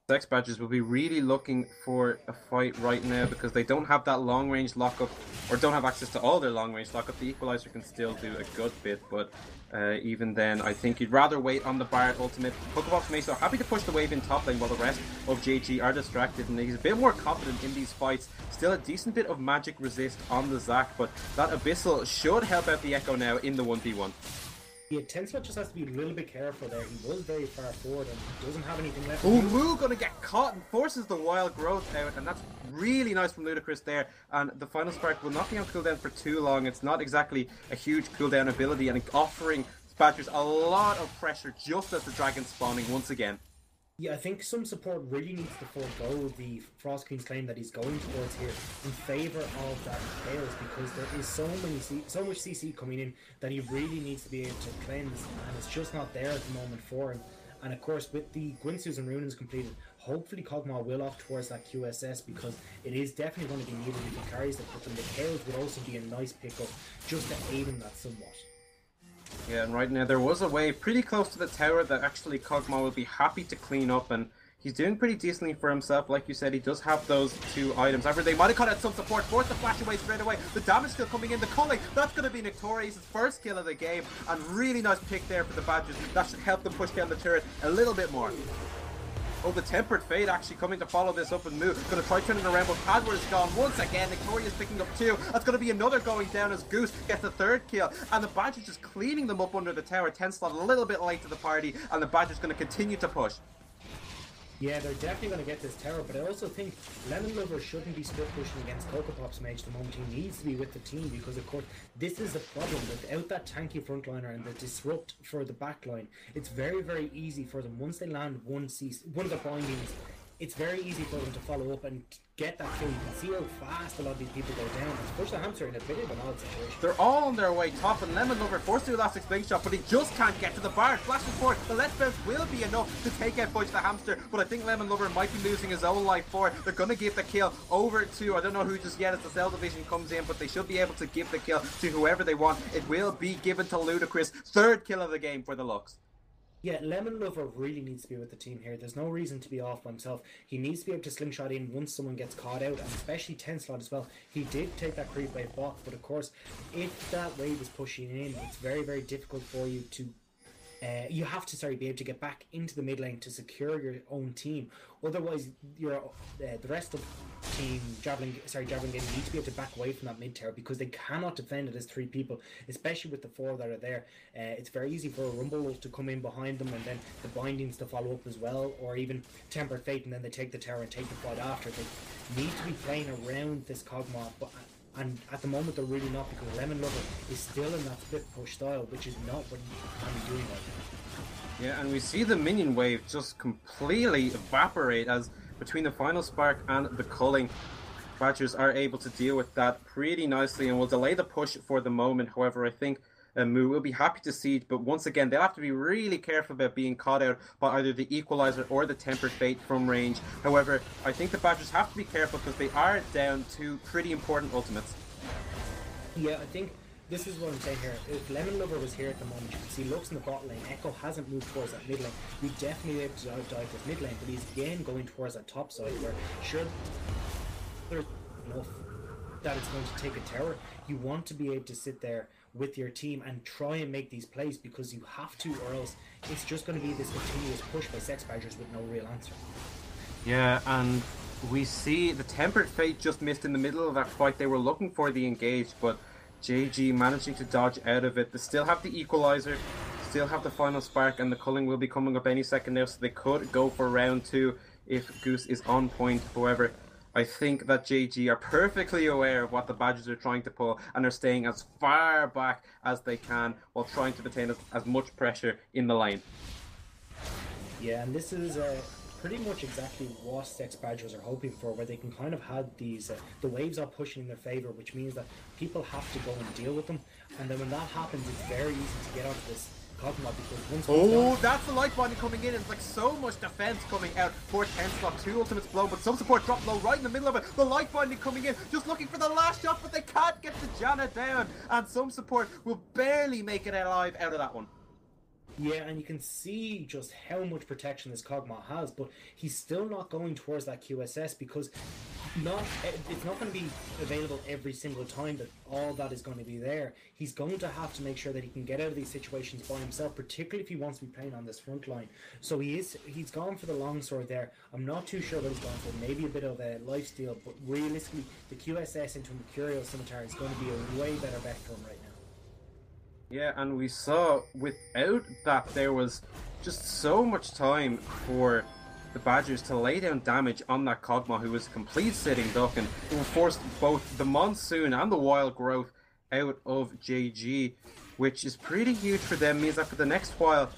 Sex Badgers will be really looking for a fight right now, because they don't have that long range lockup, or don't have access to all their long range lockup. The Equalizer can still do a good bit, but even then, I think you'd rather wait on the Bard ultimate. Pokeballs Meso happy to push the wave in top lane while the rest of JG are distracted, and he's a bit more confident in these fights. Still a decent bit of magic resist on the Zac, but that Abyssal should help out the Echo now in the 1v1. Yeah, Tenslot just has to be a little bit careful there. He was very far forward and he doesn't have anything left. Oh, Moo gonna get caught and forces the wild growth out, and that's really nice from Ludicrous there. And the final spark will not be on cooldown for too long. It's not exactly a huge cooldown ability, and offering Badgers a lot of pressure just as the dragon's spawning once again. Yeah, I think some support really needs to forego the Frost Queen's claim that he's going towards here in favour of that Chaos, because there is so much CC coming in that he really needs to be able to cleanse, and it's just not there at the moment for him. And of course, with the Gwynsu's and Runes completed, hopefully Kog'Maw will opt towards that QSS, because it is definitely going to be needed if he carries it, but then the Chaos would also be a nice pickup just to aid him that somewhat. Yeah, and right now there was a wave pretty close to the tower that actually Kog'Maw will be happy to clean up, and he's doing pretty decently for himself. Like you said, he does have those 2 items. However, they might have cut out some support, forced the flash away straight away. The damage still coming in. The culling, that's going to be Victorious' first kill of the game, and really nice pick there for the Badgers. That should help them push down the turret a little bit more. Oh, the Tempered Fate actually coming to follow this up and move. Going to try turning around, but Padward is gone once again. Victoria's picking up 2. That's going to be another going down as Goose gets the 3rd kill. And the Badgers just cleaning them up under the tower. Tenslot a little bit late to the party, and the Badgers going to continue to push. Yeah, they're definitely going to get this tower, but I also think Lemon Lover shouldn't be split pushing against Coco Pop's mage the moment. He needs to be with the team, because of course this is the problem. Without that tanky frontliner and the disrupt for the backline, it's very, very easy for them. Once they land one of the bindings, it's very easy for them to follow up and get that kill. You can see how fast a lot of these people go down. It's pushed the hamster in a bit of an odd situation. They're all on their way top, and Lemon Lover forced to do elastic blink shot, but he just can't get to the Bard. Flash support, the Let's Bounce will be enough to take out Fudge the hamster, but I think Lemon Lover might be losing his own life for it. They're going to give the kill over to, I don't know who just yet as the Cell Division comes in, but they should be able to give the kill to whoever they want. It will be given to Ludicrous. 3rd kill of the game for the Lux. Yeah, Lemon Lover really needs to be with the team here. There's no reason to be off by himself. He needs to be able to slingshot in once someone gets caught out, and especially Tenslot as well. He did take that creep wave block, but of course, if that wave is pushing in, it's very, very difficult for you to you have to be able to get back into the mid lane to secure your own team. Otherwise, the rest of team Javelin Gaming need to be able to back away from that mid tower, because they cannot defend it as 3 people, especially with the 4 that are there. It's very easy for a Rumble to come in behind them, and then the bindings to follow up as well, or even Tempered Fate, and then they take the tower and take the fight after. They need to be playing around this Kog'Maw, but And at the moment they're really not, because Lemon Lover is still in that split push style, which is not what you can be doing right now. Yeah, and we see the minion wave just completely evaporate as between the final spark and the culling, Badgers are able to deal with that pretty nicely and will delay the push for the moment. However, I think Moo will be happy to see it, but once again, they'll have to be really careful about being caught out by either the Equalizer or the Tempered Fate from range. However, I think the Badgers have to be careful because they are down to pretty important ultimates. Yeah, I think this is what I'm saying here. If Lemon Lover was here at the moment, you can see Lux in the bot lane. Echo hasn't moved towards that mid lane. We definitely able to dive this mid lane, but he's again going towards that top side where sure there's enough that it's going to take a tower. You want to be able to sit there with your team and try and make these plays, because you have to, or else it's just going to be this continuous push by Sex Badgers with no real answer. Yeah, and we see the Tempered Fate just missed in the middle of that fight. They were looking for the engage, but JG managing to dodge out of it. They still have the Equalizer, still have the final spark, and the culling will be coming up any second now, so they could go for round 2 if Goose is on point. However, I think that JG are perfectly aware of what the Badgers are trying to pull and are staying as far back as they can while trying to maintain as much pressure in the lane. Yeah, and this is pretty much exactly what Sex Badgers are hoping for, where they can kind of have these the waves are pushing in their favor, which means that people have to go and deal with them, and then when that happens, it's very easy to get onto this Cogma, because once that's the light binding coming in. It's like so much defense coming out for 10 slot, 2 ultimates blown, but some support drop low right in the middle of it. The light binding coming in, just looking for the last shot, but they can't get the Janna down, and some support will barely make it alive out of that one. Yeah, and you can see just how much protection this Cogma has, but he's still not going towards that QSS, because it's not going to be available every single time that all that is going to be there. He's going to have to make sure that he can get out of these situations by himself, particularly if he wants to be playing on this front line. So he's gone for the longsword there. I'm not too sure what he's gone for. Maybe a bit of a lifesteal, but realistically, the QSS into a Mercurial Scimitar is going to be a way better bet for him right now. Yeah, and we saw without that there was just so much time for the Badgers to lay down damage on that Cogma, who was a complete sitting duck, and who forced both the Monsoon and the Wild Growth out of JG, which is pretty huge for them. Means that for the next while,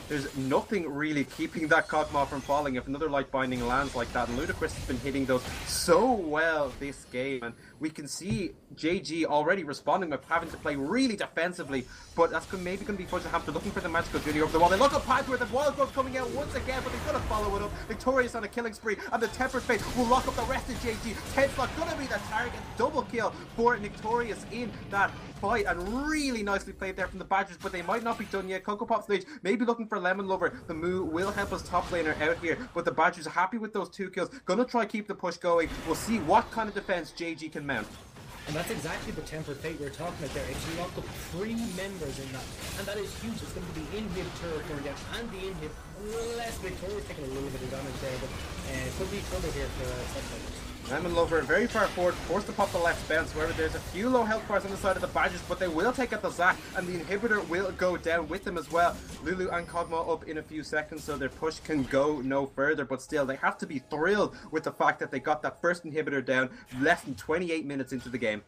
there's nothing really keeping that Cogma from falling if another light binding lands like that. And Ludicrous has been hitting those so well this game, and we can see JG already responding by having to play really defensively, but that's maybe going to be Fudge Hamster looking for the Magical Junior over the wall. They look up Path where the Wild Growth coming out once again, but they've got to follow it up. Victorious on a killing spree, and the Tempered Fate will lock up the rest of JG. 10 slot going to be the target. Double kill for Victorious in that fight, and really nicely played there from the Badgers, but they might not be done yet. Cocoa Pop stage, maybe looking for Lemon Lover. The Moo will help us top laner out here, but the Badgers are happy with those 2 kills. Gonna try keep the push going. We'll see what kind of defense JG can mount. And that's exactly the Tempered Fate we're talking about there. It's locked up 3 members in that, and that is huge. It's going to be inhib turret going down, and the inhib, less Victorious taking a little bit of damage there, but could be trouble here for Sex Badgers. Lemon Lover very far forward, forced to pop the left bounce. However, there's a few low health bars on the side of the Badgers, but they will take out the Zac, and the inhibitor will go down with them as well. Lulu and Cogma up in a few seconds, so their push can go no further, but still, they have to be thrilled with the fact that they got that first inhibitor down less than 28 minutes into the game.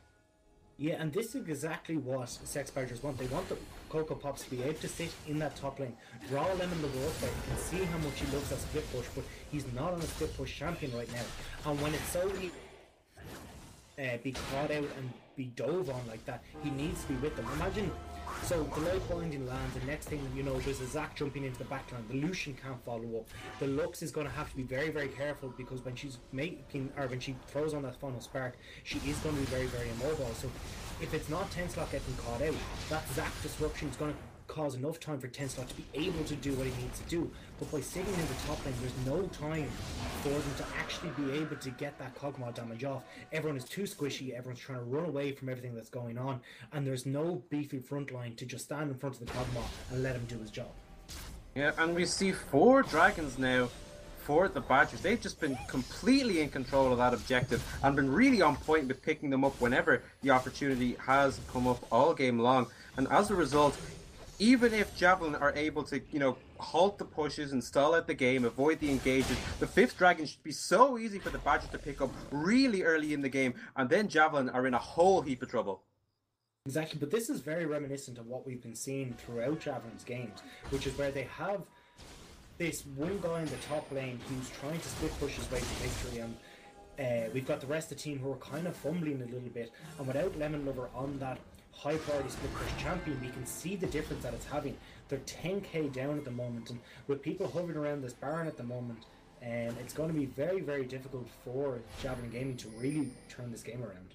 Yeah, and this is exactly what Sex Badgers want. They want the Cocoa Pops to be able to sit in that top lane, draw Lemon Lover up there. You can see how much he loves that split push, but he's not on a split push champion right now. And when it's so be caught out and be dove on like that, he needs to be with them. Imagine, so the light binding lands, and next thing you know, there's a Zac jumping into the backline. The Lucian can't follow up. The Lux is going to have to be very, very careful, because when she's making, or when she throws on that final spark, she is going to be very, very immobile. So if it's not 10 slot getting caught out, that Zac disruption is going to cause enough time for 10 slot to be able to do what he needs to do. But by sitting in the top lane, there's no time for them to actually be able to get that Cogma damage off. Everyone is too squishy, everyone's trying to run away from everything that's going on, and there's no beefy front line to just stand in front of the Cogma and let him do his job. Yeah, and we see 4 dragons now for the Badgers. They've just been completely in control of that objective and been really on point with picking them up whenever the opportunity has come up all game long. And as a result, even if Javelin are able to, halt the pushes and stall out the game, avoid the engages, the 5th Dragon should be so easy for the Badgers to pick up really early in the game, and then Javelin are in a whole heap of trouble. Exactly, but this is very reminiscent of what we've been seeing throughout Javelin's games, which is where they have this one guy in the top lane who's trying to split push his way to victory, and we've got the rest of the team who are kind of fumbling a little bit, and without Lemon Lover on that high priority split push champion, we can see the difference that it's having. They're 10k down at the moment, and with people hovering around this Baron at the moment, it's going to be very, very difficult for Javelin Gaming to really turn this game around.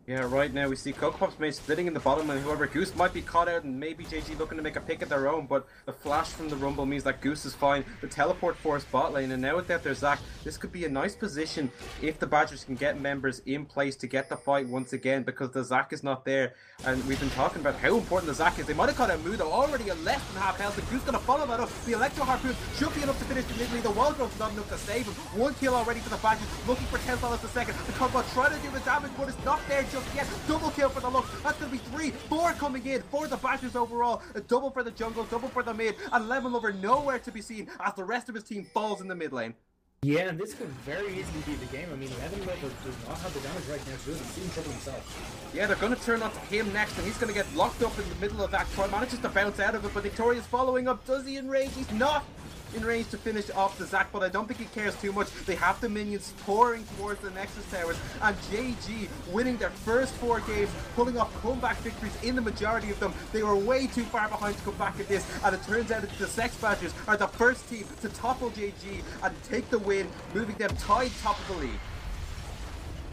Yeah, right now we see Coco Pop's mate splitting in the bottom, and whoever Goose might be caught out, and maybe JG looking to make a pick at their own, but the flash from the Rumble means that Goose is fine. The teleport force bot lane, and now with that there's Zac, this could be a nice position if the Badgers can get members in place to get the fight once again, because the Zac is not there, and we've been talking about how important the Zac is. They might have caught out Mudo already at less than half health, and Goose gonna follow that up. The Electro Harpoon should be enough to finish the mid lane. The Wall Growth's not enough to save him. 1 kill already for the Badgers, looking for 10 dollars a second. The Combo trying to do the damage, but it's not there just yet. Double kill for the Lux. That's going to be 3, 4 coming in for the Badgers overall. A double for the jungle, double for the mid, and Lemon Lover nowhere to be seen as the rest of his team falls in the mid lane. Yeah, and this could very easily be the game. I mean, Lemon Lover does not have the damage right now to do it. He's in trouble himself. Yeah, they're going to turn onto him next, and he's going to get locked up in the middle of that. Troy manages to bounce out of it, but Victoria's following up. Does he enrage? He's not in range to finish off the Zac, but I don't think he cares too much. They have the minions pouring towards the Nexus Towers, and JG winning their first 4 games, pulling off comeback victories in the majority of them. They were way too far behind to come back at this, and it turns out that the Sex Badgers are the first team to topple JG and take the win, moving them tied top of the league.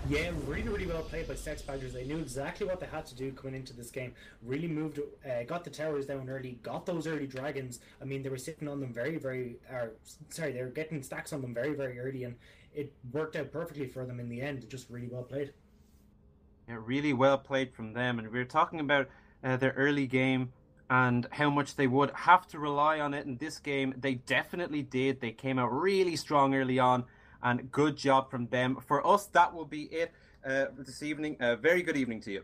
Yeah, really, really well played by Sex Badgers. They knew exactly what they had to do coming into this game. Really moved, got the towers down early, got those early dragons. I mean, they were sitting on them they were getting stacks on them very, very early, and it worked out perfectly for them in the end. Just really well played. Yeah, really well played from them. And we were talking about their early game and how much they would have to rely on it in this game. They definitely did. They came out really strong early on, and good job from them. For us, that will be it this evening. Very good evening to you.